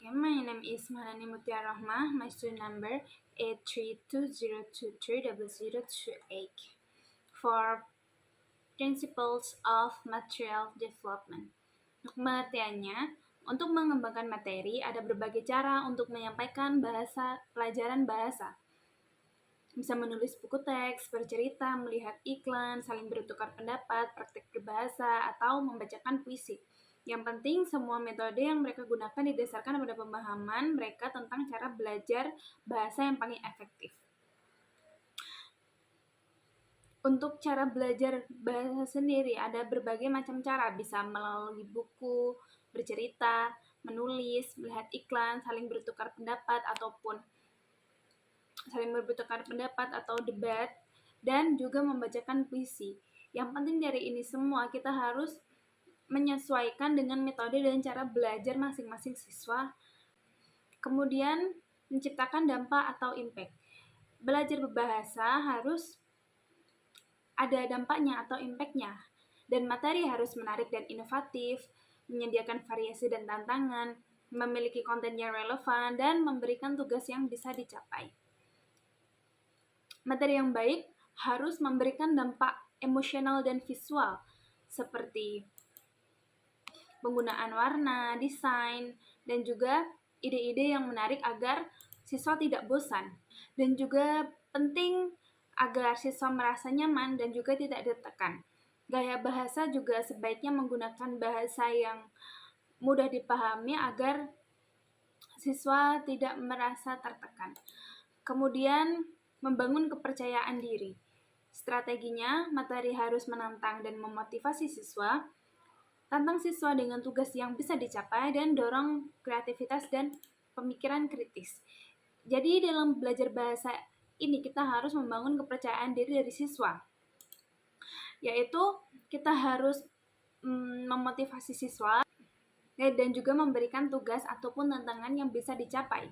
Okay, my name is Maharani Mutiara Rahma. My student number 83202300028 for Principles of Material Development. Untuk pengertiannya, untuk mengembangkan materi ada berbagai cara untuk menyampaikan pelajaran bahasa. Bisa menulis buku teks, bercerita, melihat iklan, saling bertukar pendapat, praktik berbahasa, atau membacakan puisi. Yang penting, semua metode yang mereka gunakan didasarkan pada pemahaman mereka tentang cara belajar bahasa yang paling efektif. Untuk cara belajar bahasa sendiri, ada berbagai macam cara, bisa melalui buku, bercerita, menulis, melihat iklan, saling bertukar pendapat, atau debat, dan juga membacakan puisi. Yang penting dari ini semua, kita harus menyesuaikan dengan metode dan cara belajar masing-masing siswa. Kemudian, menciptakan dampak atau impact. Belajar berbahasa harus ada dampaknya atau impact-nya, dan materi harus menarik dan inovatif, menyediakan variasi dan tantangan, memiliki konten yang relevan, dan memberikan tugas yang bisa dicapai. Materi yang baik harus memberikan dampak emosional dan visual, seperti penggunaan warna, desain, dan juga ide-ide yang menarik agar siswa tidak bosan. Dan juga penting agar siswa merasa nyaman dan juga tidak ditekan. Gaya bahasa juga sebaiknya menggunakan bahasa yang mudah dipahami agar siswa tidak merasa tertekan. Kemudian, membangun kepercayaan diri. Strateginya, materi harus menantang dan memotivasi siswa. Tantang siswa dengan tugas yang bisa dicapai dan dorong kreativitas dan pemikiran kritis. Jadi dalam belajar bahasa ini kita harus membangun kepercayaan diri dari siswa. Yaitu kita harus memotivasi siswa dan juga memberikan tugas ataupun tantangan yang bisa dicapai.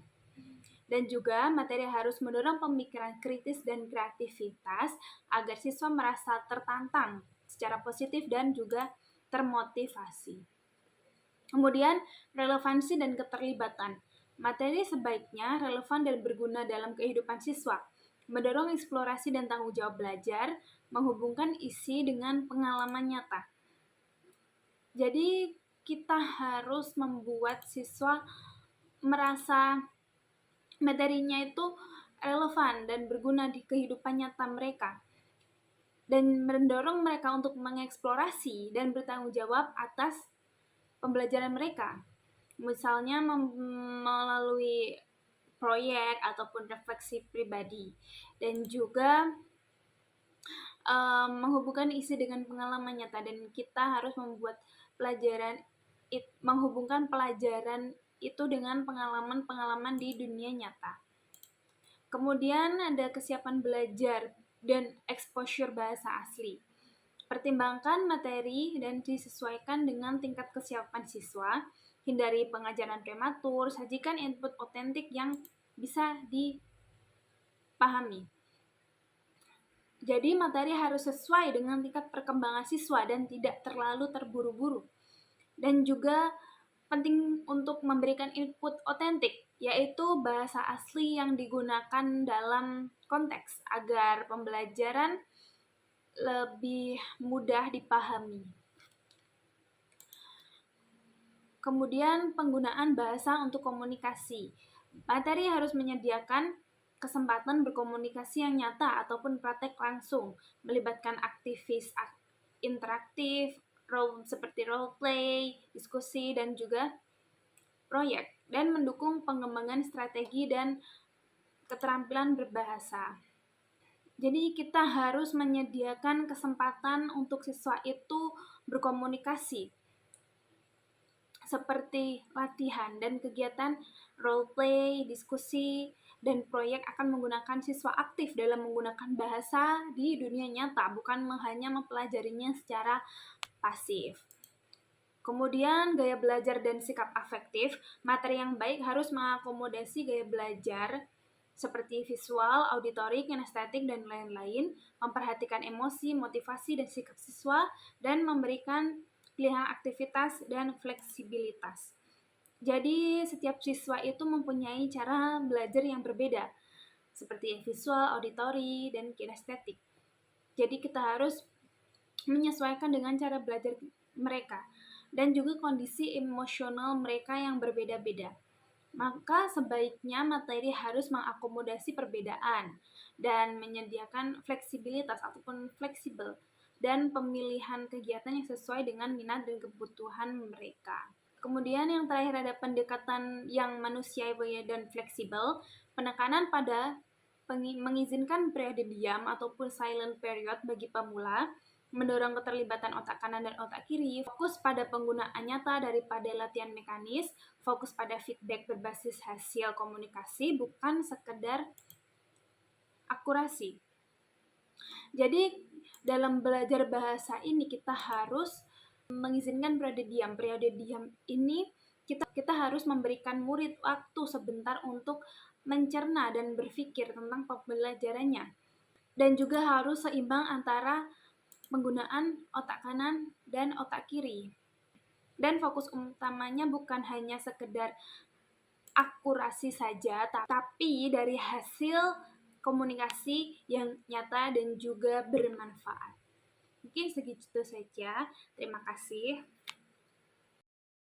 Dan juga materi harus mendorong pemikiran kritis dan kreativitas agar siswa merasa tertantang secara positif dan juga termotivasi. Kemudian, relevansi dan keterlibatan. Materi sebaiknya relevan dan berguna dalam kehidupan siswa, mendorong eksplorasi dan tanggung jawab belajar, menghubungkan isi dengan pengalaman nyata. Jadi, kita harus membuat siswa merasa materinya itu relevan dan berguna di kehidupan nyata mereka, dan mendorong mereka untuk mengeksplorasi dan bertanggung jawab atas pembelajaran mereka. Misalnya melalui proyek ataupun refleksi pribadi, dan juga menghubungkan isi dengan pengalaman nyata, dan kita harus menghubungkan pelajaran itu dengan pengalaman-pengalaman di dunia nyata. Kemudian ada kesiapan belajar dan exposure bahasa asli. Pertimbangkan materi dan disesuaikan dengan tingkat kesiapan siswa. Hindari pengajaran prematur, sajikan input otentik yang bisa dipahami. Jadi materi harus sesuai dengan tingkat perkembangan siswa dan tidak terlalu terburu-buru. Dan juga penting untuk memberikan input otentik, yaitu bahasa asli yang digunakan dalam konteks agar pembelajaran lebih mudah dipahami. Kemudian penggunaan bahasa untuk komunikasi. Materi harus menyediakan kesempatan berkomunikasi yang nyata ataupun praktek langsung, melibatkan aktivis interaktif, seperti role play, diskusi, dan juga proyek, dan mendukung pengembangan strategi dan keterampilan berbahasa. Jadi kita harus menyediakan kesempatan untuk siswa itu berkomunikasi, seperti latihan dan kegiatan role play, diskusi, dan proyek akan menggunakan siswa aktif dalam menggunakan bahasa di dunia nyata, bukan hanya mempelajarinya secara pasif. Kemudian gaya belajar dan sikap afektif. Materi yang baik harus mengakomodasi gaya belajar seperti visual, auditorik, kinestetik, dan lain-lain, memperhatikan emosi, motivasi, dan sikap siswa, dan memberikan pilihan aktivitas dan fleksibilitas. Jadi setiap siswa itu mempunyai cara belajar yang berbeda, seperti visual, auditori, dan kinestetik. Jadi kita harus menyesuaikan dengan cara belajar mereka dan juga kondisi emosional mereka yang berbeda-beda. Maka sebaiknya materi harus mengakomodasi perbedaan dan menyediakan fleksibilitas ataupun fleksibel dan pemilihan kegiatan yang sesuai dengan minat dan kebutuhan mereka. Kemudian yang terakhir ada pendekatan yang manusiawi dan fleksibel, penekanan pada mengizinkan periode diam ataupun silent period bagi pemula, mendorong keterlibatan otak kanan dan otak kiri, fokus pada penggunaan nyata daripada latihan mekanis, fokus pada feedback berbasis hasil komunikasi, bukan sekedar akurasi. Jadi dalam belajar bahasa ini kita harus mengizinkan periode diam. Periode diam ini kita harus memberikan murid waktu sebentar untuk mencerna dan berpikir tentang pembelajarannya. Dan juga harus seimbang antara penggunaan otak kanan dan otak kiri. Dan fokus utamanya bukan hanya sekedar akurasi saja, tapi dari hasil komunikasi yang nyata dan juga bermanfaat. Mungkin segitu saja. Terima kasih.